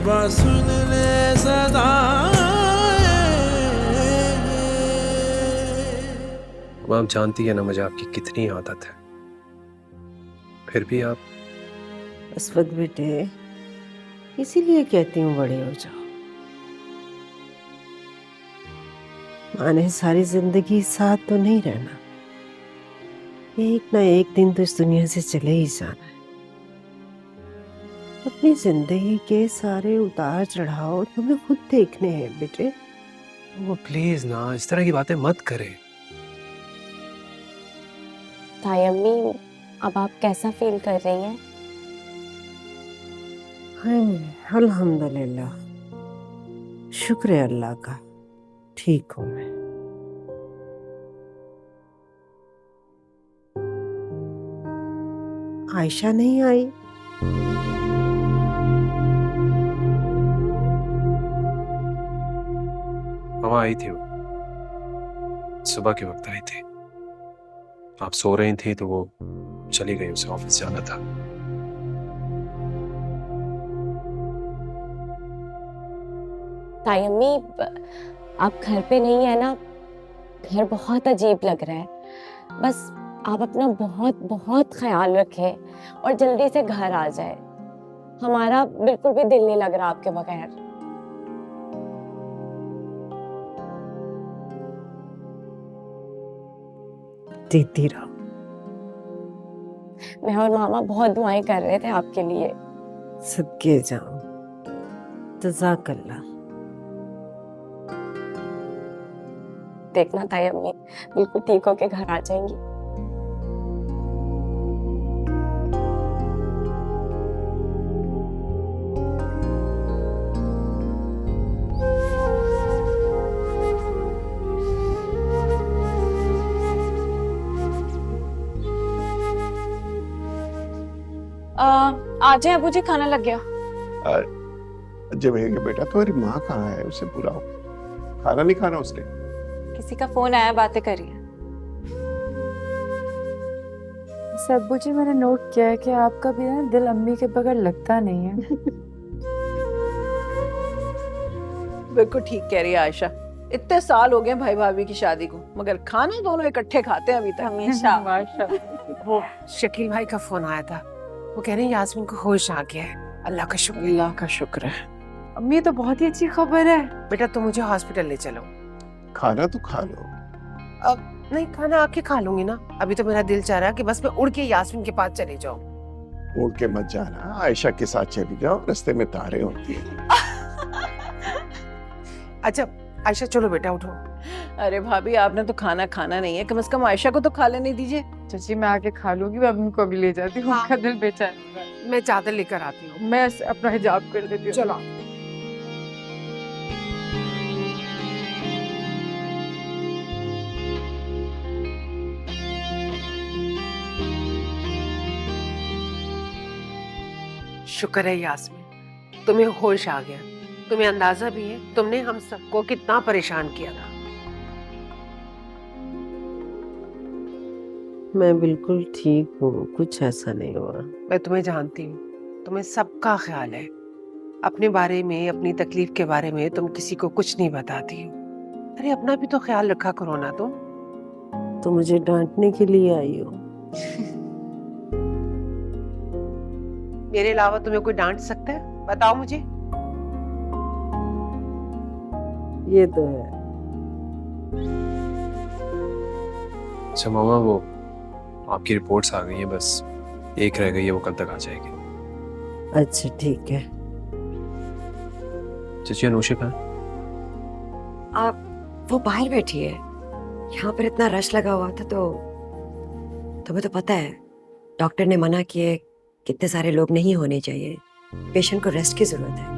बस सुन ले सदाएं। अब आप जानती है ना मुझे आपकी कितनी आदत है, फिर भी आप। अस्वद बेटे, इसीलिए कहती हूँ बड़े हो जाओ। माँ ने सारी जिंदगी साथ तो नहीं रहना, एक ना एक दिन तो इस दुनिया से चले ही जाना है। अपनी जिंदगी के सारे उतार चढ़ाव तुम्हें खुद देखने हैं बेटे। वो प्लीज ना इस तरह की बातें मत करें। ताई अम्मी, अब आप कैसा फील कर रही हैं? अल्हम्दुलिल्लाह, शुक्र है अल्लाह का, ठीक हूँ मैं। आयशा नहीं आई? मामा आई थी, वो सुबह के वक्त आई थी। आप सो रही थी तो वो चली गई, उसे ऑफिस जाना था। ताई अम्मी, आप घर पे नहीं है ना? घर बहुत अजीब लग रहा है। बस आप अपना बहुत बहुत ख्याल रखें और जल्दी से घर आ जाए। हमारा बिल्कुल भी दिल नहीं लग रहा आपके बगैर। देती रहो। मैं और मामा बहुत दुआएं कर रहे थे आपके लिए। सदके जाऊं। जज़ाकल्लाह। देखना ताई अम्मी बिल्कुल ठीक होके घर आ जाएंगी। आ जाए अबू जी, खाना लग गया। जब है कि बेटा तुम्हारी माँ कहाँ है, उसे बुलाओ। खाना नहीं खाना उसने? किसी का फोन आया, बातें करिए। अब्बू जी, मैंने नोट किया है कि आपका भी ना दिल अम्मी के बगैर लगता नहीं है। बिल्कुल ठीक कह रही है आयशा। इतने साल हो गए भाई भाभी की शादी को, मगर खाना दोनों इकट्ठे खाते हैं अभी तक। हमेशा। वो शकील भाई का फोन आया था, वो कह रहे हैं यास्मीन को होश आ गया है। अल्लाह का शुक्र। अल्लाह का शुक्र है। अम्मी, ये तो बहुत ही अच्छी खबर है। बेटा तुम मुझे हॉस्पिटल ले चलो। खाना तो खा लो। अब नहीं, खाना आके खा लूंगी ना। अभी तो मेरा दिल चाह रहा है कि बस मैं उड़ के यास्मीन के पास चले जाऊं। उड़ के मत जाना, आयशा के साथ चली जाओ, रास्ते में तारे होती है। अच्छा आयशा, चलो बेटा उठो। अरे भाभी, आपने तो खाना खाना नहीं है, कम से कम आयशा को तो खा लेने दीजिए। चाची, मैं आके खा लूंगी, मैं अम्मी को अभी ले जाती हूँ। उनका दिल बेचैन हो रहा है। मैं चादर लेकर आती हूँ। मैं अपना हिजाब कर देती हूँ। चलो। शुक्र है यास्मीन, तुम्हें होश आ गया। तुम्हें अंदाजा भी है तुमने हम सबको कितना परेशान किया था। मैं बिल्कुल ठीक हूँ, कुछ ऐसा नहीं हुआ। मैं तुम्हें जानती हूँ, तुम्हें सबका ख्याल है। अपने बारे में, अपनी तकलीफ के बारे में तुम किसी को कुछ नहीं बताती हो। अरे अपना भी तो ख्याल रखा करो ना तुम। तो मुझे डांटने के लिए आई हो? मेरे अलावा तुम्हें कोई डांट सकता है? बताओ मुझे। ये तो है। अच्छा मामा, वो आपकी रिपोर्ट्स आ गई हैं, बस एक रह गई है, वो कल तक आ जाएगी। अच्छा ठीक है। चाची अनुषा कहाँ है? आप वो बाहर बैठी है। यहाँ पर इतना रश लगा हुआ था तो तुम्हें तो पता है डॉक्टर ने मना किए, कितने सारे लोग नहीं होने चाहिए, पेशेंट को रेस्ट की जरूरत है।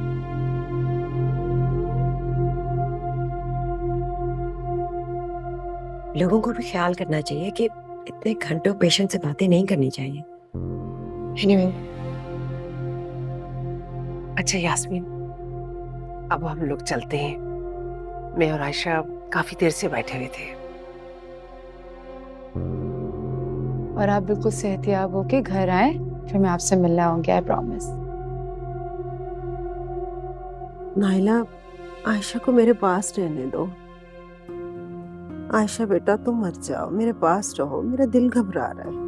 लोगों को भी ख्याल करना चाहिए कि इतने घंटों पेशेंट से बातें नहीं करनी चाहिए। Anyway, अच्छा यास्मीन, अब हम लोग चलते हैं। मैं और आयशा काफी देर से बैठे हुए थे। और आप बिल्कुल सेहतियाब होके घर आए, फिर मैं आपसे मिलने आऊंगी, आई प्रॉमिस। नाइला, आयशा को मेरे पास रहने दो। आयशा बेटा, तुम मत जाओ, मेरे पास रहो, मेरा दिल घबरा रहा है।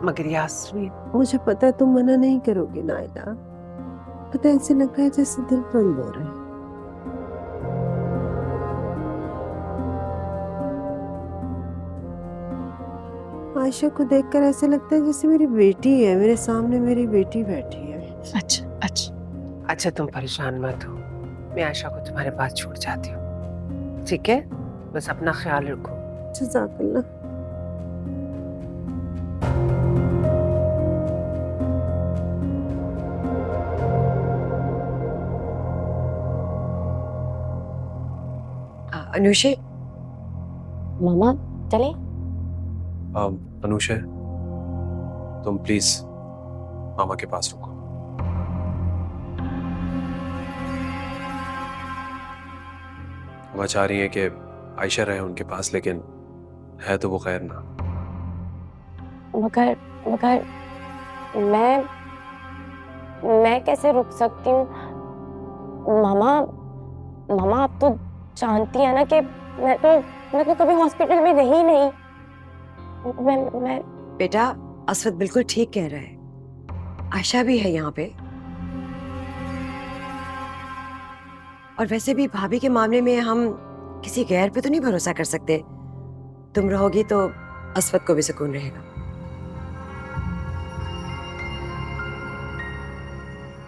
मगर यास्मीन, मुझे पता है तुम मना नहीं करोगे नाइला। पता है, ऐसे लग रहा है जैसे दिल बंद हो रहा है। आयशा को देखकर ऐसे लगता है जैसे मेरी बेटी है, मेरे सामने मेरी बेटी बैठी है। अच्छा तुम परेशान मत हो, मैं आयशा को तुम्हारे पास छोड़ जाती हूँ, ठीक है? बस अपना ख्याल रखो। जज़ाकल्लाह। अनुषे, मामा चले। अनुषा, तुम प्लीज मामा के पास रुको। वो चाह रही है कि आयशा रहे उनके पास, लेकिन है तो वो खैर ना। मगर मगर मैं कैसे रुक सकती हूँ? मामा मामा आप तो जानती है ना कि मैं तो कभी हॉस्पिटल में रही नहीं। मैं बेटा असवद बिल्कुल ठीक कह रहा है, आयशा भी है यहाँ पे। और वैसे भी भाभी के मामले में हम किसी गैर पे तो नहीं भरोसा कर सकते। तुम रहोगी तो असवद को भी सुकून रहेगा।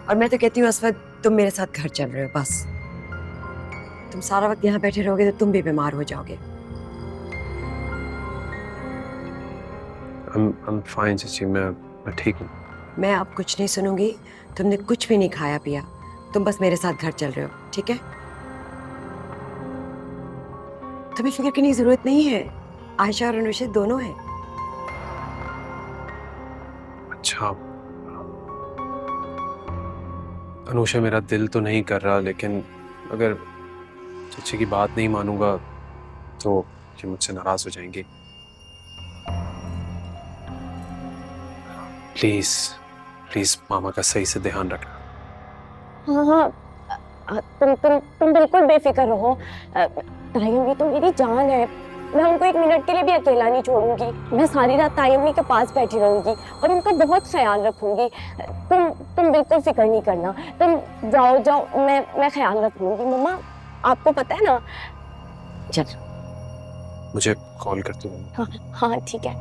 और मैं तो कहती हूँ असवद, तुम मेरे साथ घर चल रहे हो बस। तुम सारा वक्त यहाँ बैठे रहोगे तो तुम भी बीमार हो जाओगे। I'm fine चाची, मैं ठीक हूँ। मैं अब कुछ नहीं सुनूंगी। तुमने कुछ भी नहीं खाया पिया, तुम बस मेरे साथ घर चल रहे हो, ठीक है? तुम्हें फिक्र करने की जरूरत नहीं है, आयशा और अनुषा दोनों हैं। अच्छा अनुषा, मेरा दिल तो नहीं कर रहा, लेकिन अगर चाची की बात नहीं मानूंगा तो ये मुझसे नाराज हो जाएंगी। प्लीज प्लीज मामा का सही से ध्यान रखना। हाँ, तुम बिल्कुल बेफिक्र रहो। तायम्मी तो मेरी जान है, मैं उनको एक मिनट के लिए भी अकेला नहीं छोड़ूंगी। मैं सारी रात तायम्मी के पास बैठी रहूंगी और उनका बहुत ख्याल रखूंगी। तुम बिल्कुल फिक्र नहीं करना। तुम जाओ, मैं ख्याल रखूंगी। मम्मा आपको पता है ना। चल मुझे कॉल करती हूँ। हाँ ठीक है।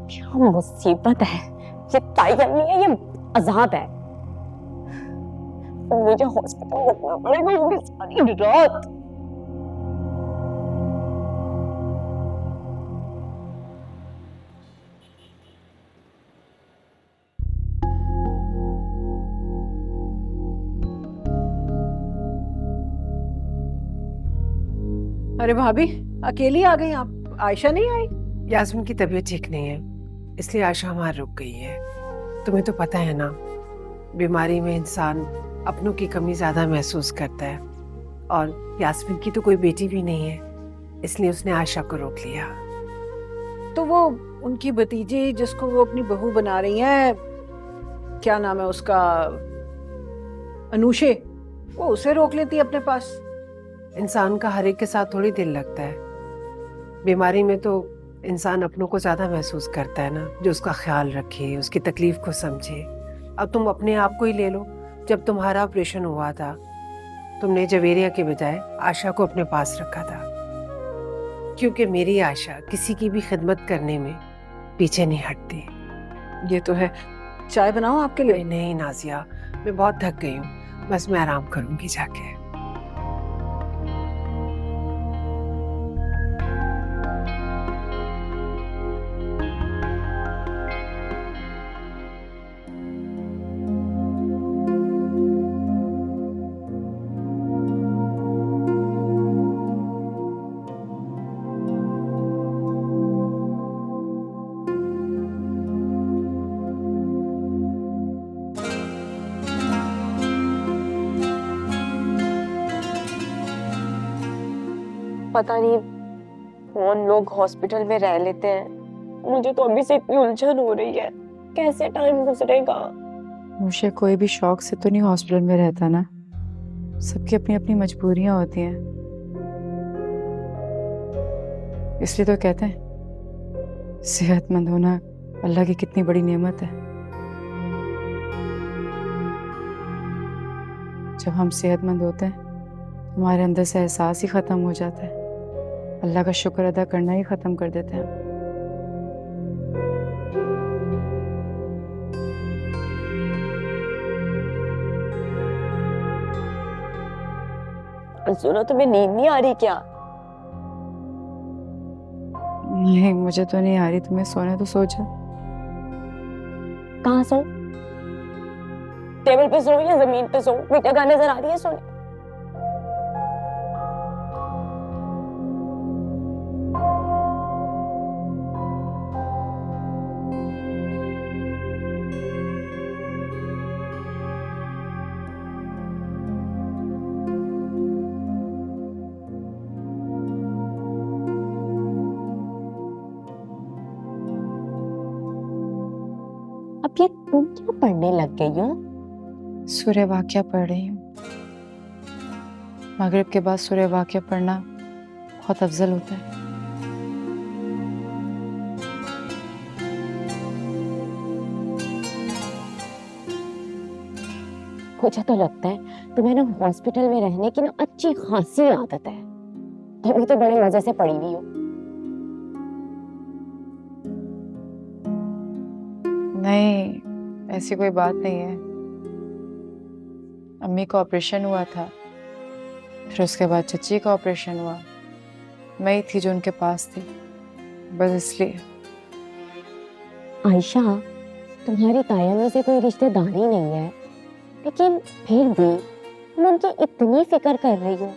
क्या मुसीबत है, ये तायम्मी है, ये अजाब है। मुझे हॉस्पिटल रखना पड़ेगा वो भी सारी रात। अरे भाभी, अकेली आ गई आप? आयशा नहीं आई? यास्मीन की तबीयत ठीक नहीं है, इसलिए आयशा हमारे रुक गई है। तुम्हें तो पता है ना, बीमारी में इंसान अपनों की कमी ज्यादा महसूस करता है, और यास्मीन की तो कोई बेटी भी नहीं है, इसलिए उसने आयशा को रोक लिया। तो वो उनकी भतीजी जिसको वो अपनी बहू बना रही हैं, क्या नाम है उसका, अनुषे, वो उसे रोक लेती है अपने पास। इंसान का हर एक के साथ थोड़ी दिल लगता है। बीमारी में तो इंसान अपनों को ज्यादा महसूस करता है ना, जो उसका ख्याल रखे, उसकी तकलीफ को समझे। अब तुम अपने आप को ही ले लो, जब तुम्हारा ऑपरेशन हुआ था तुमने जवेरिया के बजाय आशा को अपने पास रखा था, क्योंकि मेरी आशा किसी की भी खिदमत करने में पीछे नहीं हटती। ये तो है। चाय बनाऊं आपके लिए? नहीं नाजिया, मैं बहुत थक गई हूँ, बस मैं आराम करूंगी जाके। पता नहीं कौन लोग हॉस्पिटल में रह लेते हैं। मुझे तो अभी से इतनी उलझन हो रही है, कैसे टाइम गुजरेगा। मुझे कोई भी शौक से तो नहीं हॉस्पिटल में रहता ना, सबकी अपनी अपनी मजबूरियां होती हैं। इसलिए तो कहते हैं सेहतमंद होना अल्लाह की कितनी बड़ी नेमत है। जब हम सेहतमंद होते हैं हमारे अंदर से एहसास ही खत्म हो जाता है, अल्लाह का शुक्र अदा करना ही खत्म कर देते हैं। सुनो, तुम्हें नींद नहीं आ रही क्या? नहीं, मुझे तो नहीं आ रही, तुम्हें सोने तो सो जा। कहाँ सो? टेबल पे सो या जमीन पे सो? बेटा कहाँ नजर आ रही है सोने? अब ये तुम क्या पढ़ने लग गई हो? सूर्य वाक्या पढ़ रही हूँ। मगरिब के बाद सूर्य वाक्या पढ़ना बहुत अफजल होता है। मुझे तो लगता है तुम्हें ना हॉस्पिटल में रहने की ना अच्छी खासी आदत है, तभी तो बड़े मजे से पड़ी हुई हो। नहीं, ऐसी कोई बात नहीं है। अम्मी का ऑपरेशन हुआ था, फिर उसके बाद चची का ऑपरेशन हुआ। मैं ही थी जो उनके पास थी, बस इसलिए। आयशा, तुम्हारी ताया में से कोई रिश्तेदारी नहीं है, लेकिन फिर भी तुम उनकी इतनी फिक्र कर रही हो,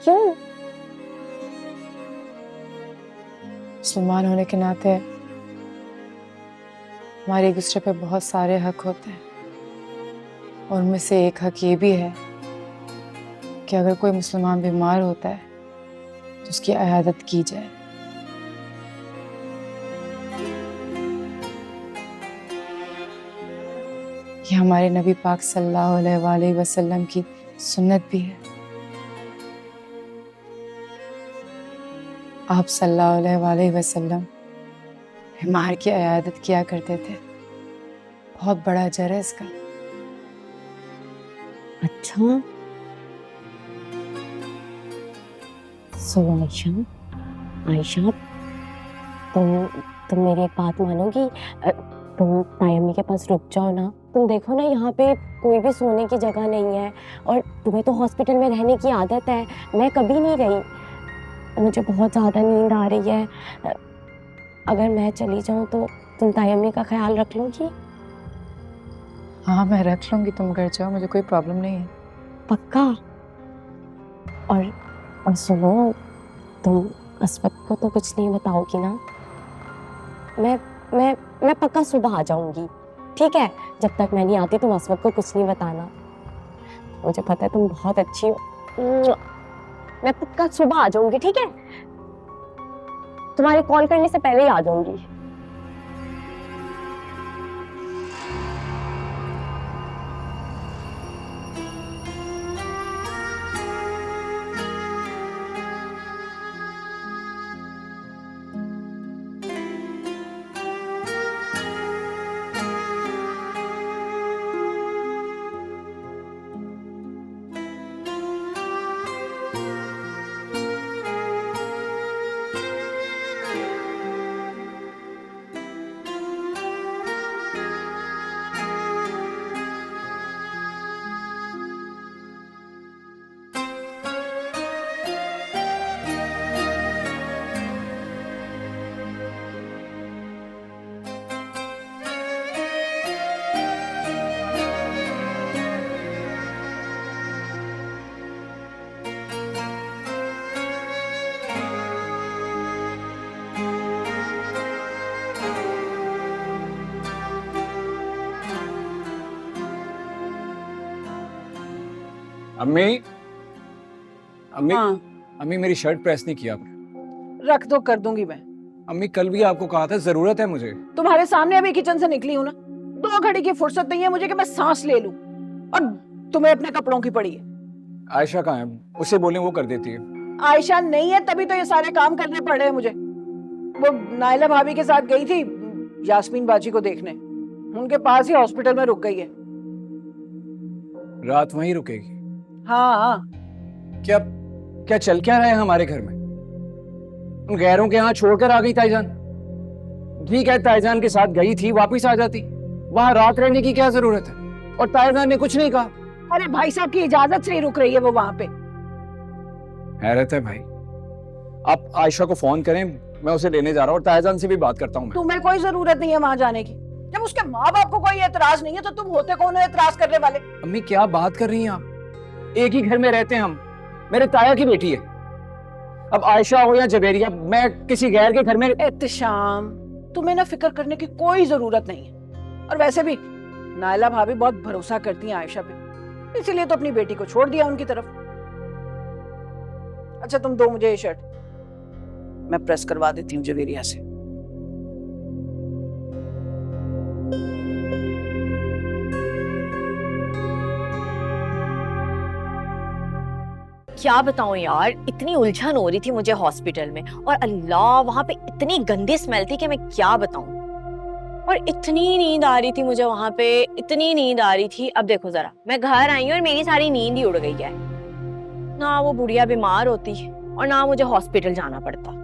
क्यों? मुसलमान होने के नाते हमारे एक दूसरे पे बहुत सारे हक होते हैं, और उनमें से एक हक ये भी है कि अगर कोई मुसलमान बीमार होता है तो उसकी इयादत की जाए। ये हमारे नबी पाक सल्लल्लाहु अलैहि वसल्लम की सुन्नत भी है। आप सल्लल्लाहु अलैहि वसल्लम बीमार की इयादत किया करते थे। बहुत बड़ा अजर है इसका। अच्छा, सुनो आयशा, आयशा तुम मेरी एक बात मानोगी? तुम तायम्मी के पास रुक जाओ ना। तुम देखो ना, यहाँ पे कोई भी सोने की जगह नहीं है, और तुम्हें तो हॉस्पिटल में रहने की आदत है, मैं कभी नहीं रही। मुझे बहुत ज़्यादा नींद आ रही है। अगर मैं चली जाऊँ तो तुम तायम्मी का ख्याल रख लोगी? हाँ, मैं रख लूंगी, तुम घर जाओ, मुझे कोई प्रॉब्लम नहीं है। पक्का? और सुनो, तुम अस्वत को तो कुछ नहीं बताओगी ना? मैं पक्का सुबह आ जाऊंगी, ठीक है? जब तक मैं नहीं आती तुम अस्वत को कुछ नहीं बताना। मुझे पता है तुम बहुत अच्छी हो। मैं पक्का सुबह आ जाऊंगी, ठीक है? तुम्हारे कॉल करने से पहले ही आ जाऊंगी। अम्मी, अम्मी, हाँ अम्मी मेरी शर्ट प्रेस नहीं किया आपने। रख दो, कर दूंगी मैं। अम्मी कल भी आपको कहा था जरूरत है मुझे। तुम्हारे सामने अभी किचन से निकली हूँ ना, 2 घड़ी की फुर्सत नहीं है मुझे कि मैं सांस ले लूं, और तुम्हें अपने कपड़ों की पड़ी है। आयशा कहाँ है? उसे बोलें वो कर देती है। आयशा नहीं है तभी तो ये सारे काम करने पड़ रहे हैं मुझे। वो नायला भाभी के साथ गई थी यास्मीन बाजी को देखने, उनके पास ही हॉस्पिटल में रुक गई है। रात वहीं रुकेगी? हाँ। क्या क्या चल क्या रहा है हमारे घर में? उन गैरों के यहाँ छोड़कर आ गई ताईजान। ठीक है, ताईजान के साथ गई थी, वापिस आ जाती। वहां रात रहने की क्या जरूरत है? और ताईजान ने कुछ नहीं कहा। अरे भाई साहब की इजाजत से ही रुक रही है वो वहां पे। हैरत है भाई। आप आयशा को फोन करें, मैं उसे लेने जा रहा हूँ और ताईजान से भी बात करता हूँ। तुम्हें कोई जरूरत नहीं है वहां जाने की। जब उसके माँ बाप को कोई एतराज नहीं है तो तुम होते कौन हो एतराज करने वाले? अम्मी क्या बात कर रही हैं आप? एक ही घर में रहते हैं हम, मेरे ताया की बेटी है। अब आयशा हो या जबेरिया, मैं किसी गैर के घर में। एहतिशाम, तुम्हें ना फिक्र करने की कोई जरूरत नहीं है। और वैसे भी नायला भाभी बहुत भरोसा करती हैं आयशा पे, इसीलिए तो अपनी बेटी को छोड़ दिया उनकी तरफ। अच्छा तुम दो मुझे ये शर्ट, मैं प्रेस करवा देती हूँ जवेरिया से। क्या बताऊं यार, इतनी उलझन हो रही थी मुझे हॉस्पिटल में, और अल्लाह वहां पे इतनी गंदी स्मेल थी कि मैं क्या बताऊं। और इतनी नींद आ रही थी मुझे वहां पे, इतनी नींद आ रही थी। अब देखो जरा, मैं घर आई हूँ और मेरी सारी नींद ही उड़ गई है। ना वो बुढ़िया बीमार होती और ना मुझे हॉस्पिटल जाना पड़ता।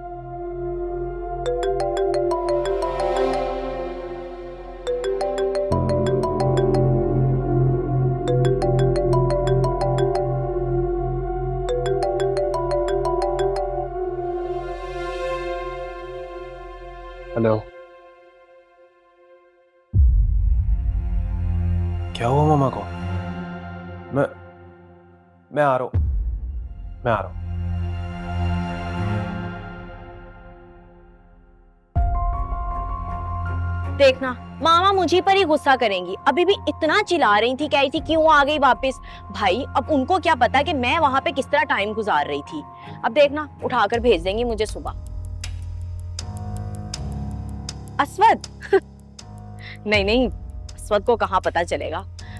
हेलो, क्या हुआ मामा को? मैं आ रहा हूँ, मैं आ रहा हूँ। देखना मामा मुझे पर ही गुस्सा करेंगी। अभी भी इतना चिल्ला रही थी, कह रही थी क्यों आ गई वापस। भाई अब उनको क्या पता कि मैं वहां पे किस तरह टाइम गुजार रही थी। अब देखना उठाकर भेज देंगी मुझे सुबह। अस्वद नहीं नहीं, अस्वद को कहाँ पता चलेगा,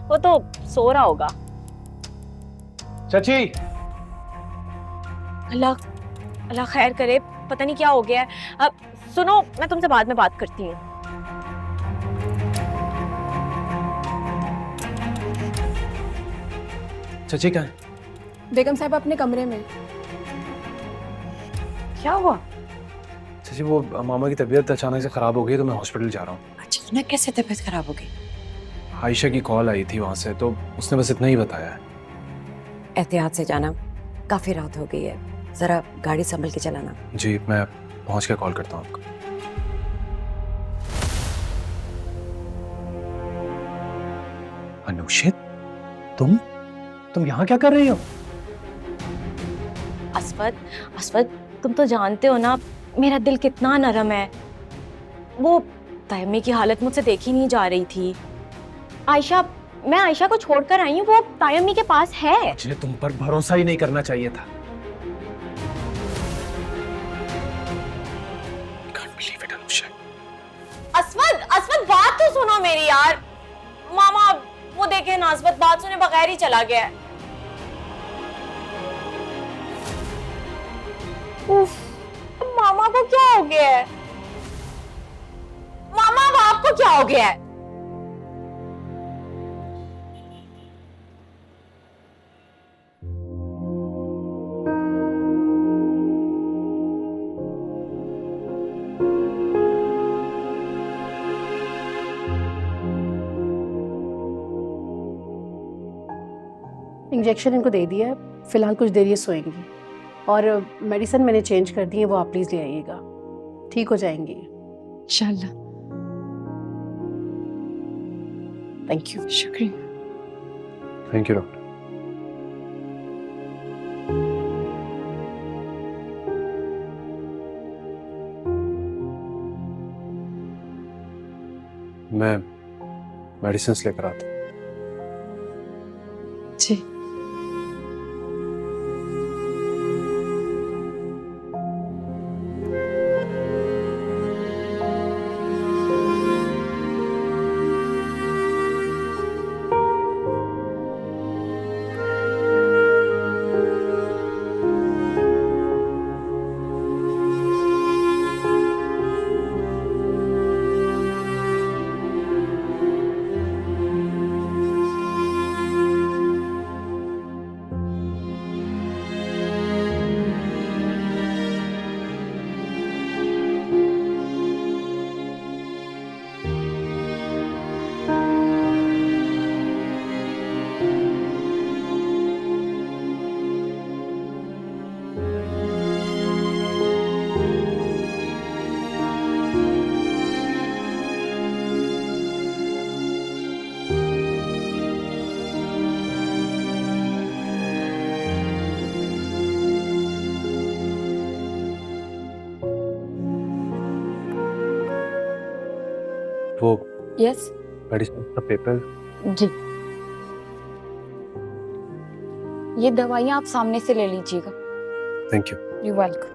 वो तो सो रहा होगा। चाची, अल्लाह अल्लाह खैर करे, पता नहीं क्या हो गया है। अब सुनो, मैं तुमसे बाद में बात करती हूँ। चाची कहाँ है? बेगम साहब अपने कमरे में। क्या हुआ? चाची वो मामा की तबीयत अचानक से खराब हो गई तो मैं हॉस्पिटल जा रहा हूँ। अचानक कैसे तबीयत खराब हो गई? आयशा की कॉल आई थी वहां से, तो उसने बस इतना ही बताया है। एहतियात से जाना, काफी रात हो गई है, जरा गाड़ी संभल के चलाना। जी, मैं पहुंच के कॉल करता हूँ आपको। अनुषित, तुम यहाँ क्या कर रही हो? अस्वद अस्वद, तुम तो जानते हो ना मेरा दिल कितना नरम है। वो तयम्मी की हालत मुझसे देखी नहीं जा रही थी। मैं आयशा को छोड़कर आई हूँ, वो तायम्मी के पास है। मुझे तुम पर भरोसा ही नहीं करना चाहिए था। Can't believe it, Anusha. Aswad बात तो सुनो मेरी यार। मामा वो देखे ना, अस्वद बात सुने बगैर ही चला गया है। उफ, मामा को क्या हो गया है? मामा अब आपको क्या हो गया है? इंजेक्शन इनको दे दिया है, फिलहाल कुछ देर ये सोएंगी, और मेडिसिन मैंने चेंज कर दी है, वो आप प्लीज ले आइएगा, ठीक हो जाएंगी इंशाल्लाह। Thank you. शुक्रिया। Thank you doctor. मैं मेडिसिन लेकर आता हूँ। जी। वो यस मेडिसिन का पेपर। जी, ये दवाइयाँ आप सामने से ले लीजिएगा। Thank you. You welcome.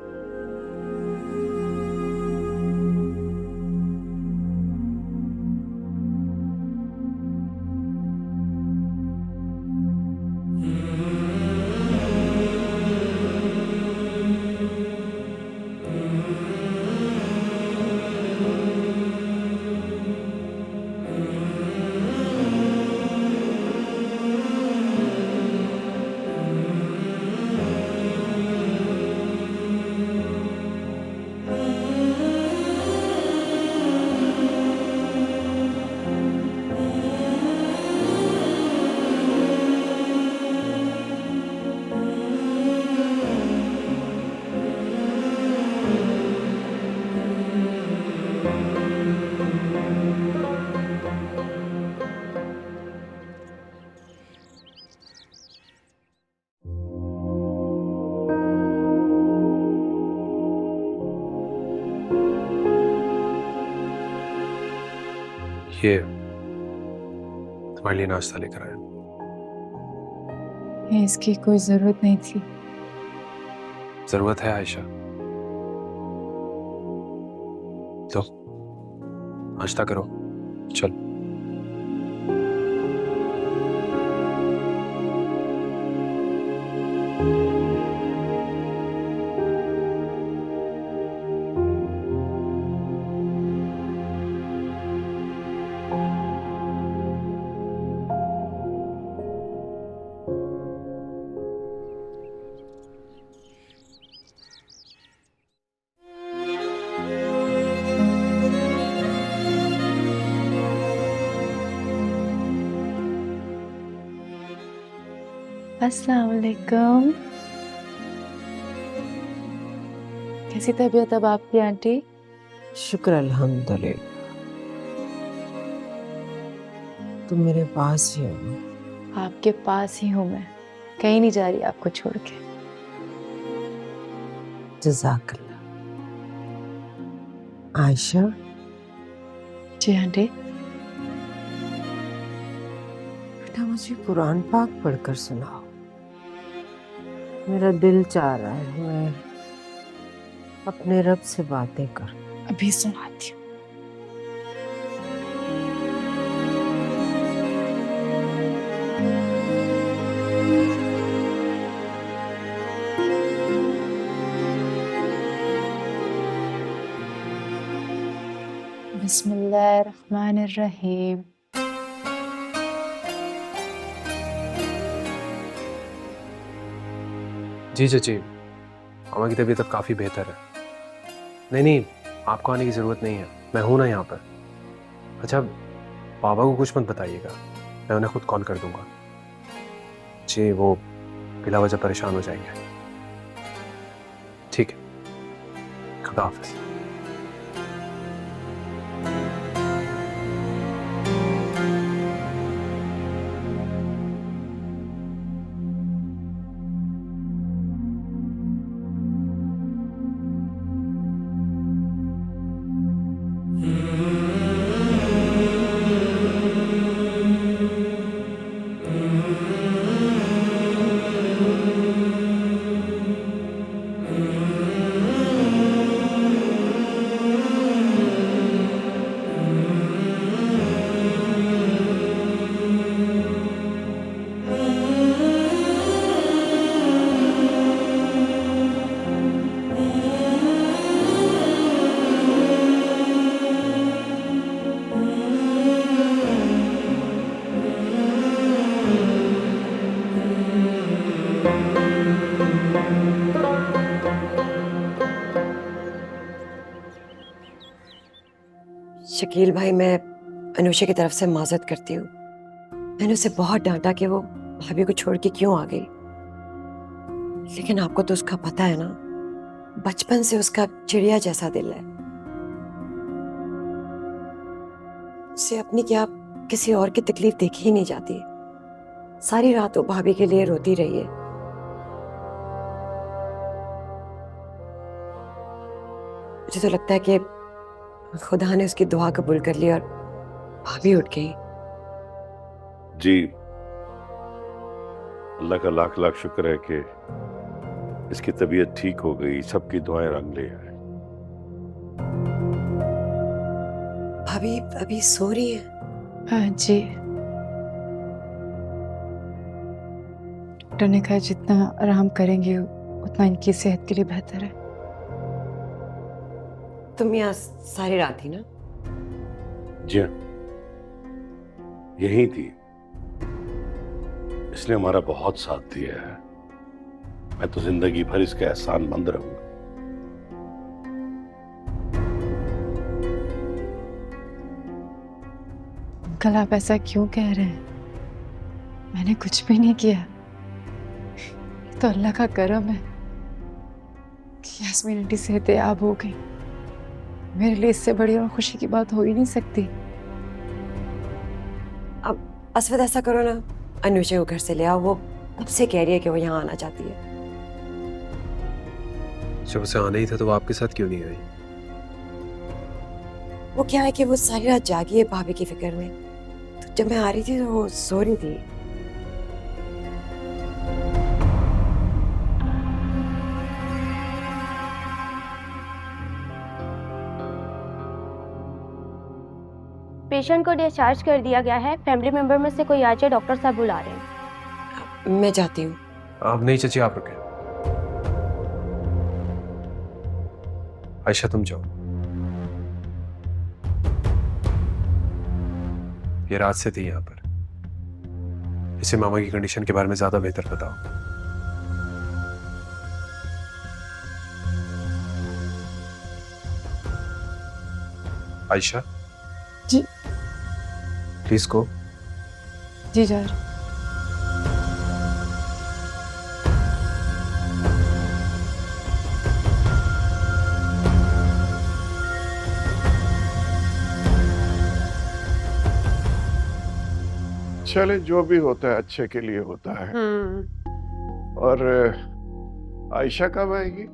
ये तुम्हारे लिए नाश्ता लेकर आया। इसकी कोई जरूरत नहीं थी। जरूरत है आयशा। तो नाश्ता करो, चल। अस्सलाम वालेकुम। कैसी तबीयत अब आपकी आंटी? शुक्र अल्हम्दुलिल्लाह, तुम मेरे पास ही हो। आपके पास ही हूँ मैं, कहीं नहीं जा रही आपको छोड़ के। जज़ाकल्लाह। आयशा, जी आंटी। बेटा मुझे कुरान पाक पढ़कर सुनाओ। मेरा दिल चाह रहा है मैं अपने रब से बातें करूं। अभी सुनाती हूँ। बिस्मिल्लाहिर्रहमानिर्रहीम। जी चाची, मामा की तबीयत अब काफ़ी बेहतर है। नहीं नहीं, आपको आने की ज़रूरत नहीं है, मैं हूं ना यहाँ पर। अच्छा, बाबा को कुछ मत बताइएगा, मैं उन्हें खुद कॉल कर दूंगा। जी, वो बिला वजह परेशान हो जाएंगे। ठीक है, खुदा हाफिज़। शकील भाई, मैं अनुषा की तरफ से माजरत करती हूँ। मैंने उसे बहुत डांटा कि वो भाभी को छोड़ के क्यों आ गई, लेकिन आपको तो उसका पता है ना, बचपन से उसका चिड़िया जैसा दिल है। उसे अपनी क्या किसी और की तकलीफ देखी ही नहीं जाती। सारी रात वो भाभी के लिए रोती रही है। मुझे तो लगता है कि खुदा ने उसकी दुआ कबूल कर ली और भाभी उठ गई। जी, अल्लाह का लाख लाख शुक्र है कि इसकी तबीयत ठीक हो गई, सबकी दुआएं रंग ले आए। भाभी अभी सो रही है? हाँ जी, डॉक्टर ने कहा जितना आराम करेंगे उतना इनकी सेहत के लिए बेहतर है। तुम यहाँ सारी रात थी ना? जी हाँ, यही थी। इसने हमारा बहुत साथ दिया है। मैं तो जिंदगी भर इसका एहसानमंद रहूंगा। अंकल आप ऐसा क्यों कह रहे हैं? मैंने कुछ भी नहीं किया। ये तो अल्लाह का करम है कि यास्मीन आंटी सेहतयाब हो गई। मेरे लिए इससे बड़ी और खुशी की बात हो ही नहीं सकती। अब असवद ऐसा करो ना, अनुजा को घर से ले आओ। वो कब से कह रही है कि वो यहाँ आना चाहती है। जब उसे आना ही था तो वो आपके साथ क्यों नहीं आई? वो क्या है कि वो सारी रात जागी है भाभी की फिक्र में। तो जब मैं आ रही थी तो वो सो रही थी। पेशेंट को डिस्चार्ज कर दिया गया है। फैमिली मेंबर में से कोई आ जाए, डॉक्टर साहब बुला रहे हैं। मैं जाती हूँ। आप नहीं चाची, आप रुके। आयशा तुम जाओ। ये रात से थी यहाँ पर। इसे मामा की कंडीशन के बारे में ज्यादा बेहतर बताओ। आयशा जी प्लीज गो। जी जा रही। चले, जो भी होता है अच्छे के लिए होता है। और आयशा कब आएगी?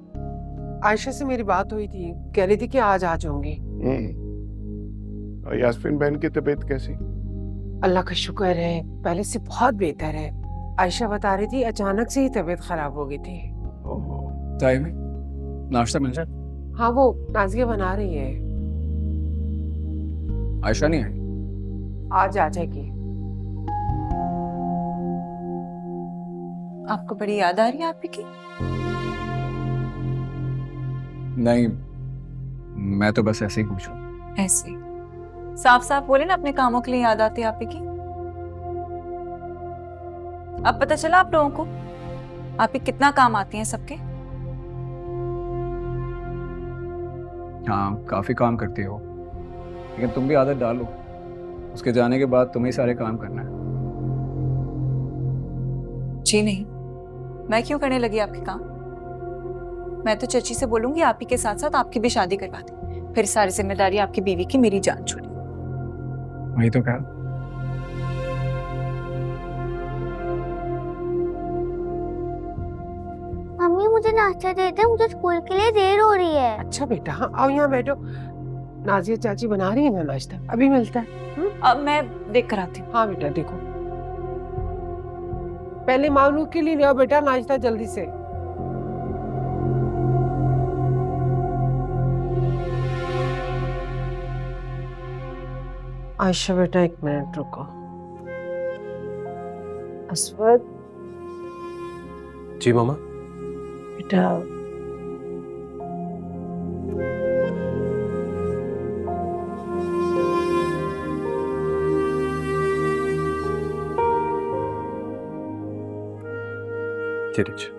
आयशा से मेरी बात हुई थी, कह रही थी कि आज आ जाऊंगी। और यास्मीन बहन की तबीयत कैसी? अल्लाह का शुक्र है, पहले से बहुत बेहतर है। आयशा बता रही थी अचानक से ही तबीयत खराब हो गई थी। चाय में नाश्ता मिल जाए? हाँ, वो नाजिया बना रही है। आयशा नहीं आई? आज आ जाएगी। आपको बड़ी याद आ रही है आपकी? नहीं, मैं तो बस ऐसे ही पूछूं। ऐसे साफ साफ बोले ना, अपने कामों के लिए याद आती है आपकी। अब पता चला आप लोगों को आप ही कितना काम आती हैं सबके। हाँ, काफी काम करती हो, लेकिन तुम भी आदत डालो। उसके जाने के बाद तुम्हें सारे काम करना है। जी नहीं, मैं क्यों करने लगी आपके काम? मैं तो चची से बोलूंगी आप ही के साथ साथ आपकी भी शादी करवा दी। फिर सारी जिम्मेदारी आपकी बीवी की मेरी जान छोड़ी। वही तो कहा। मम्मी मुझे नाश्ता दे दे, मुझे स्कूल के लिए देर हो रही है। अच्छा बेटा, हाँ आओ यहाँ बैठो। नाजिया चाची बना रही है ना नाश्ता, अभी मिलता है। अब मैं देख कर आती हूँ। हाँ बेटा देखो, पहले मानू के लिए ले आओ बेटा नाश्ता जल्दी से। आयशा बेटा एक मिनट रुको। असवद जी मामा। बेटा लीजिए।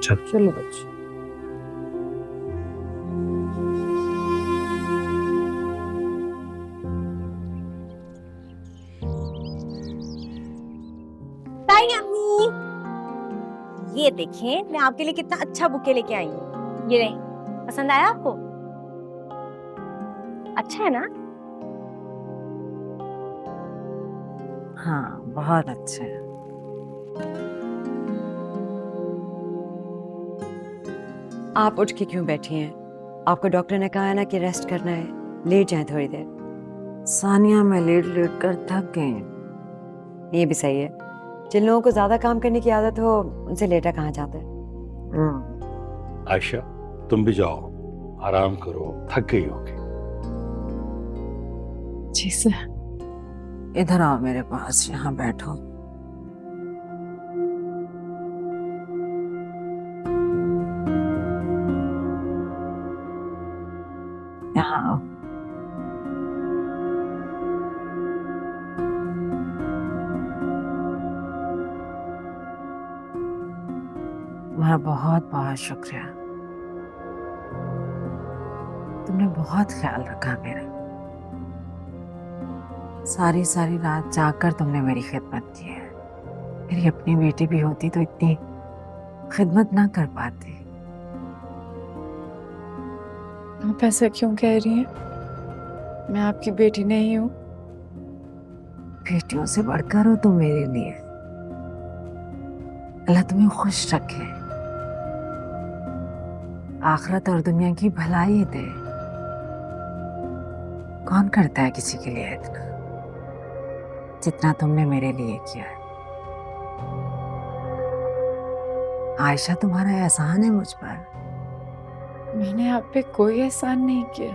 चलो बच्चे। ये देखें, मैं आपके लिए कितना अच्छा बुके लेके आई हूँ। ये रहे, पसंद आया आपको? अच्छा है ना? हाँ, बहुत अच्छा है। आप उठ के क्यों बैठी हैं? आपको डॉक्टर ने कहा है ना कि रेस्ट करना है, लेट जाएं थोड़ी देर। सानिया, मैं लेट लेट कर थक गई। ये भी सही है, जिन लोगों को ज्यादा काम करने की आदत हो उनसे लेटा कहाँ जाता है। आयशा, तुम भी जाओ, आराम करो, थक गई होगी। जी सर। इधर आओ मेरे पास, यहाँ बैठो। यहाँ आओ। तुम्हारा बहुत बहुत शुक्रिया। तुमने बहुत ख्याल रखा मेरा। सारी सारी रात जागकर तुमने मेरी खिदमत की है। मेरी अपनी बेटी भी होती तो इतनी खिदमत ना कर पाती। आप ऐसा क्यों कह रही हैं? मैं आपकी बेटी नहीं हूँ। बेटियों से बढ़कर हो तुम मेरे लिए। अल्लाह तुम्हें खुश रखे, आखिरत और दुनिया की भलाई दे। कौन करता है किसी के लिए इतना जितना तुमने मेरे लिए किया है। आयशा, तुम्हारा एहसान है मुझ पर। मैंने आप पे कोई एहसान नहीं किया।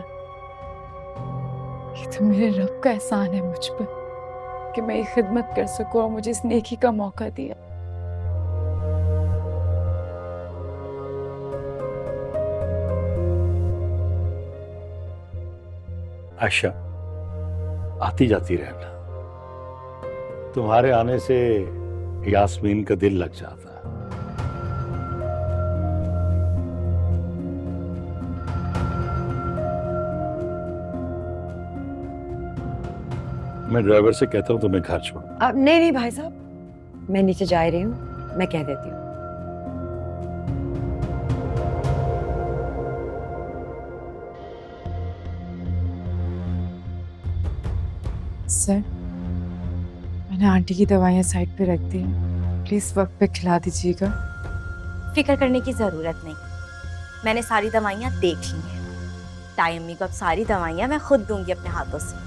ये तो मेरे रब का एहसान है मुझ पर कि मैं ये खिदमत कर सकूं और मुझे इस नेकी का मौका दिया। आयशा, आती जाती रहना। तुम्हारे आने से यास्मीन का दिल लग जाता है। मैं ड्राइवर से कहता हूँ तुम्हें घर छोड़ो। नहीं नहीं भाई साहब, मैं नीचे जा रही हूँ, मैं कह देती हूँ। सर, मैंने आंटी की दवाइयाँ साइड पे रख दी हैं। प्लीज वक्त पे खिला दीजिएगा। फिक्र करने की जरूरत नहीं, मैंने सारी दवाइयाँ देख ली हैं। ताई अम्मी को अब सारी दवाइयाँ मैं खुद दूंगी अपने हाथों से।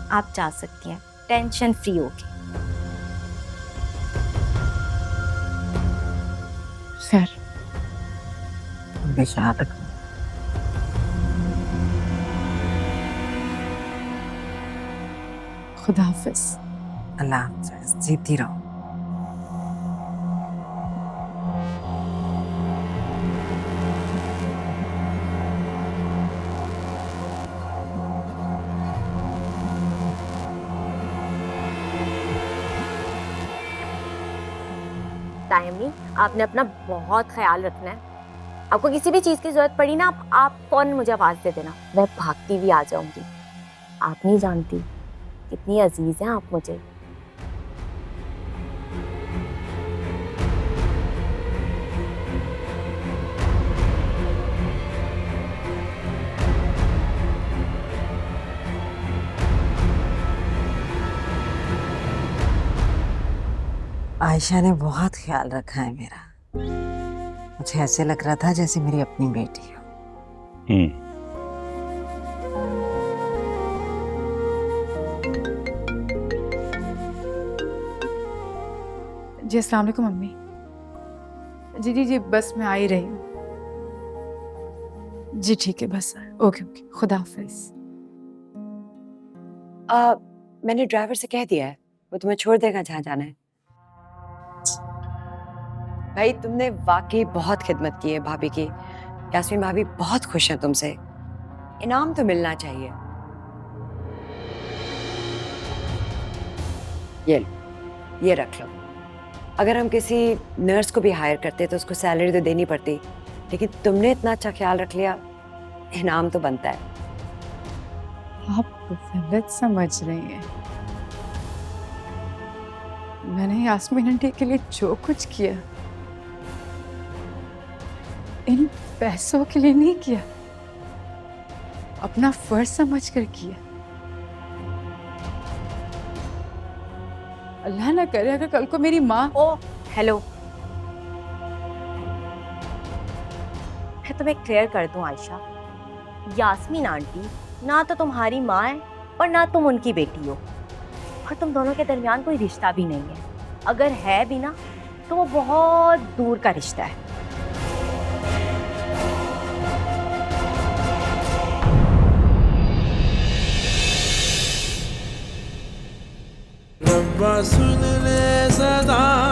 आप जा सकती हैं टेंशन फ्री होके। खैर, बेख्याल रखना। खुदा हाफिज। अल्लाह हाफिज, जीती रहो। ताई अम्मी, आपने अपना बहुत ख्याल रखना है। आपको किसी भी चीज़ की जरूरत पड़ी ना, आप फौरन मुझे आवाज़ दे देना, मैं भागती भी आ जाऊंगी। आप नहीं जानती कितनी अजीज हैं आप मुझे। आयशा ने बहुत ख्याल रखा है मेरा। मुझे ऐसे लग रहा था जैसे मेरी अपनी बेटी हो। जी अस्सलाम वालेकुम मम्मी। जी जी जी, बस मैं आ ही रही हूँ। जी ठीक है, बस ओके ओके, खुदा हाफिज। मैंने ड्राइवर से कह दिया है, वो तुम्हें छोड़ देगा जहाँ जाना है। भाई, तुमने वाकई बहुत खिदमत की है भाभी की। यास्मीन भाभी बहुत खुश हैं तुमसे। इनाम तो मिलना चाहिए। ये रख लो। अगर हम किसी नर्स को भी हायर करते तो उसको सैलरी तो देनी पड़ती, लेकिन तुमने इतना अच्छा ख्याल रख लिया, इनाम तो बनता है। आप गलत समझ रही हैं। मैंने यास्मीन आंटी के लिए जो कुछ किया, इन पैसों के लिए नहीं किया, अपना फर्ज समझकर किया। अल्लाह ना करे अगर कल को मेरी माँ। ओ हेलो, मैं तुम्हें क्लियर कर दूं आयशा, यास्मीन आंटी ना तो तुम्हारी माँ है और ना तुम उनकी बेटी हो, और तुम दोनों के दरमियान कोई रिश्ता भी नहीं है। अगर है भी ना तो वो बहुत दूर का रिश्ता है। रब्बा सुन ले सदा